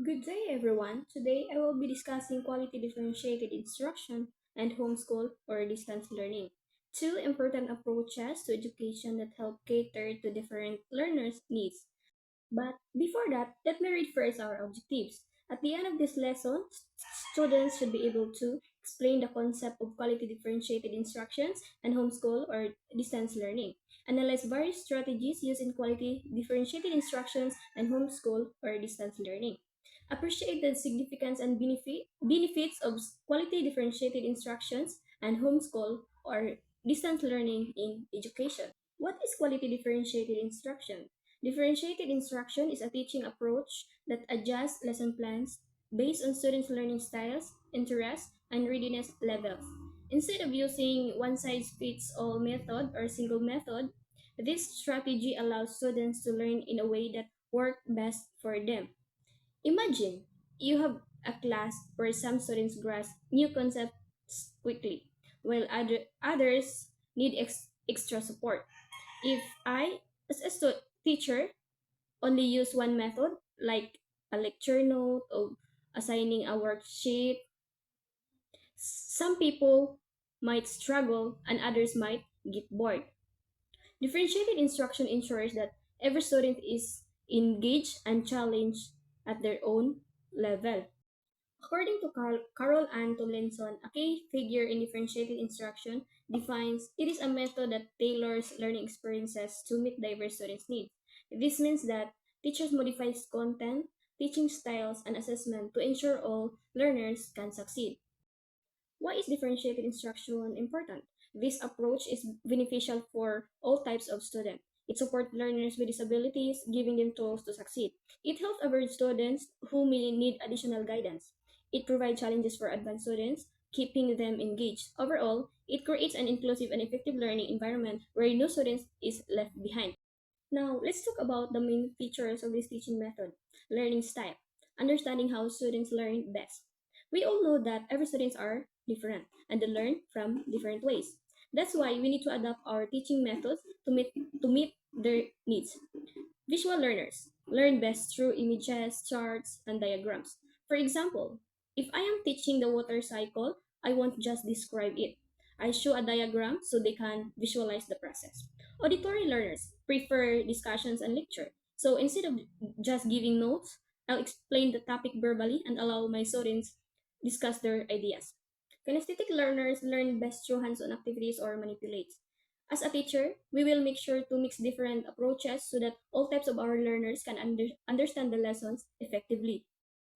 Good day, everyone. Today I will be discussing quality differentiated instruction and homeschool or distance learning. Two important approaches to education that help cater to different learners' needs. But before that, let me read first our objectives. At the end of this lesson, students should be able to explain the concept of quality differentiated instructions and homeschool or distance learning, analyze various strategies used in quality differentiated instructions and homeschool or distance learning, appreciate the significance and benefits of quality differentiated instructions and homeschool or distance learning in education. What is quality differentiated instruction? Differentiated instruction is a teaching approach that adjusts lesson plans based on students' learning styles, interests, and readiness levels. Instead of using one size fits all method or single method, this strategy allows students to learn in a way that works best for them. Imagine you have a class where some students grasp new concepts quickly, while others need extra support. If I, as a teacher, only use one method, like a lecture note or assigning a worksheet, some people might struggle and others might get bored. Differentiated instruction ensures that every student is engaged and challenged at their own level. According to Carol Ann Tomlinson, a key figure in differentiated instruction defines it is a method that tailors learning experiences to meet diverse students' needs. This means that teachers modify content, teaching styles, and assessment to ensure all learners can succeed. Why is differentiated instruction important? This approach is beneficial for all types of students. It supports learners with disabilities, giving them tools to succeed. It helps average students who may need additional guidance. It provides challenges for advanced students, keeping them engaged. Overall, it creates an inclusive and effective learning environment where no student is left behind. Now, let's talk about the main features of this teaching method. Learning style. Understanding how students learn best. We all know that every students are different and they learn from different ways. That's why we need to adapt our teaching methods to meet their needs. Visual learners learn best through images, charts, and diagrams. For example, if I am teaching the water cycle, I won't just describe it. I show a diagram so they can visualize the process. Auditory learners prefer discussions and lecture. So instead of just giving notes, I'll explain the topic verbally and allow my students discuss their ideas. Kinesthetic learners learn best through hands-on activities or manipulate. As a teacher, we will make sure to mix different approaches so that all types of our learners can understand the lessons effectively.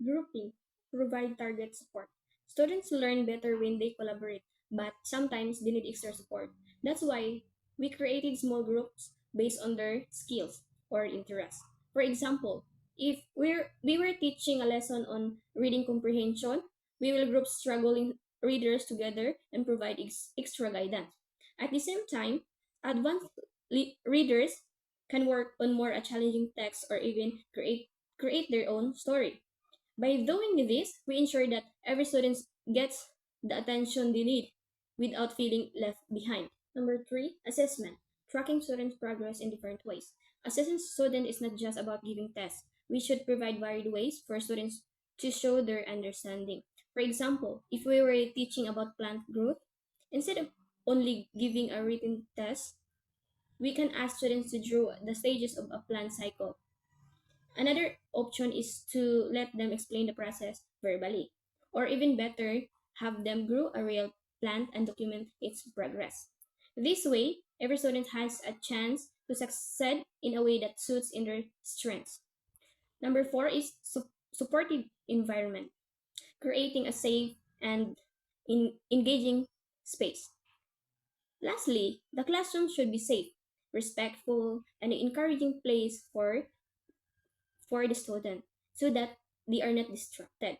Grouping, provide target support. Students learn better when they collaborate, but sometimes they need extra support. That's why we created small groups based on their skills or interests. For example, if we were teaching a lesson on reading comprehension, we will group struggling readers together and provide extra guidance. At the same time, advanced readers can work on more a challenging text or even create their own story. By doing this, we ensure that every student gets the attention they need without feeling left behind. Number three, assessment. Tracking students' progress in different ways. Assessing students is not just about giving tests. We should provide varied ways for students to show their understanding. For example, if we were teaching about plant growth, instead of only giving a written test, we can ask students to draw the stages of a plant cycle. Another option is to let them explain the process verbally, or even better, have them grow a real plant and document its progress. This way, every student has a chance to succeed in a way that suits in their strengths. Number four is supportive environment, creating a safe and engaging space. Lastly, the classroom should be safe, respectful, and an encouraging place for the student so that they are not distracted.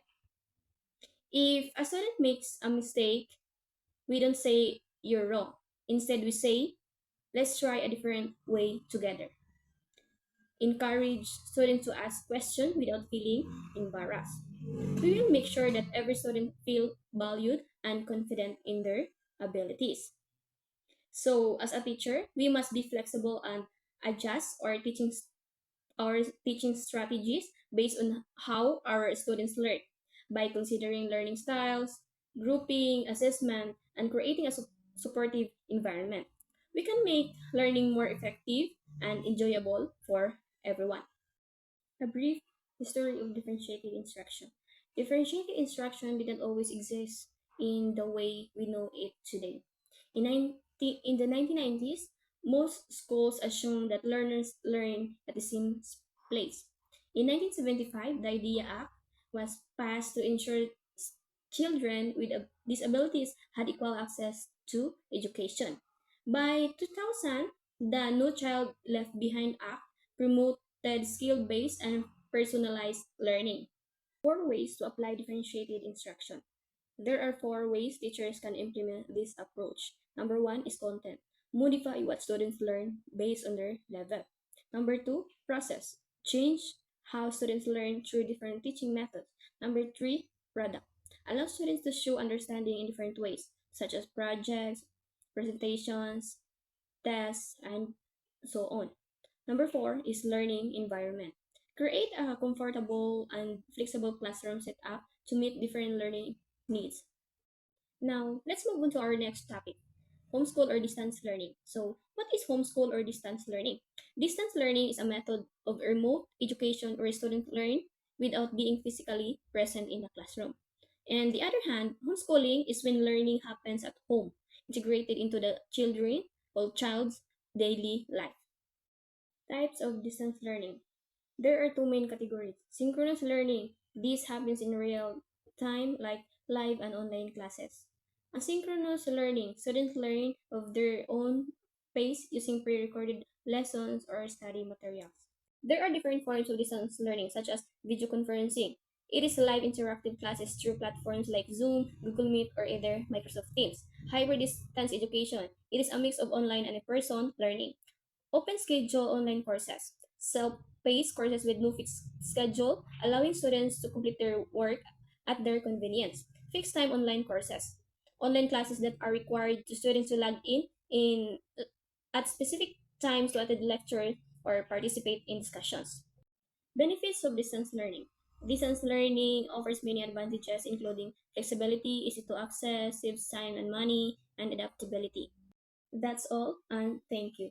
If a student makes a mistake, we don't say you're wrong. Instead, we say, let's try a different way together. Encourage students to ask questions without feeling embarrassed. We will make sure that every student feel valued and confident in their abilities. So, as a teacher, we must be flexible and adjust our teaching strategies based on how our students learn. By considering learning styles, grouping, assessment, and creating a supportive environment, we can make learning more effective and enjoyable for everyone. A brief history of differentiated instruction. Differentiated instruction didn't always exist in the way we know it today. In the 1990s, most schools assumed that learners learn at the same place. In 1975, the IDEA Act was passed to ensure children with disabilities had equal access to education. By 2000, the No Child Left Behind Act promoted skill based and personalized learning. Four ways to apply differentiated instruction. There are four ways teachers can implement this approach. Number one is content. Modify what students learn based on their level. Number two, process. Change how students learn through different teaching methods. Number three, product. Allow students to show understanding in different ways, such as projects, presentations, tests, and so on. Number four is learning environment. Create a comfortable and flexible classroom setup to meet different learning needs. Now, let's move on to our next topic, homeschool or distance learning. So, what is homeschool or distance learning? Distance learning is a method of remote education where students learn without being physically present in the classroom. And the other hand, homeschooling is when learning happens at home, integrated into the children or child's daily life. Types of distance learning. There are two main categories. Synchronous learning. This happens in real time, like live and online classes. Asynchronous learning. Students learn of their own pace using pre-recorded lessons or study materials. There are different forms of distance learning, such as video conferencing. It is live interactive classes through platforms like Zoom, Google Meet, or either Microsoft Teams. Hybrid distance education. It is a mix of online and in-person learning. Open schedule online courses. Self-paced courses with no fixed schedule, allowing students to complete their work at their convenience. Fixed time online courses. Online classes that are required to students to log in at specific times to attend lectures or participate in discussions. Benefits of distance learning. Distance learning offers many advantages, including flexibility, easy to access, saves time and money, and adaptability. That's all, and thank you.